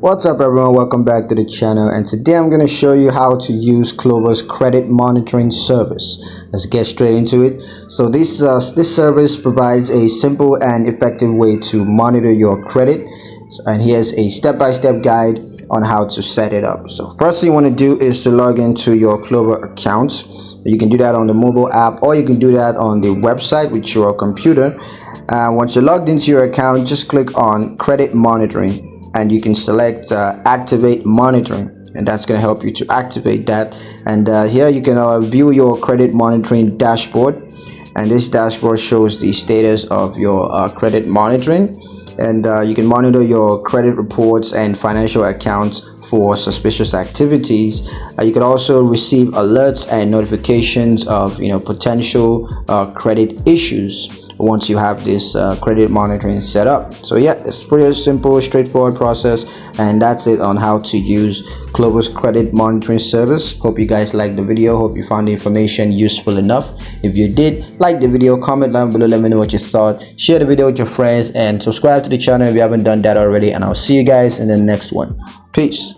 What's up everyone, welcome back to the channel, and today I'm going to show you how to use Klover's credit monitoring service. Let's get straight into it. So this service provides a simple and effective way to monitor your credit, and here's a step-by-step guide on how to set it up. So first thing you want to do is to log into your Klover account. You can do that on the mobile app, or you can do that on the website with your computer. Once you're logged into your account, just click on credit monitoring and you can select activate monitoring, and that's going to help you to activate that. And here you can view your credit monitoring dashboard, and this dashboard shows the status of your credit monitoring, and you can monitor your credit reports and financial accounts for suspicious activities. You can also receive alerts and notifications of potential credit issues once you have this credit monitoring set up. So yeah, it's pretty simple, straightforward process, and that's it on how to use Klover's credit monitoring service. Hope you guys liked the video. Hope you found the information useful enough. If you did, like the video, comment down below, let me know what you thought, share the video with your friends, and subscribe to the channel if you haven't done that already, and I'll see you guys in the next one. Peace.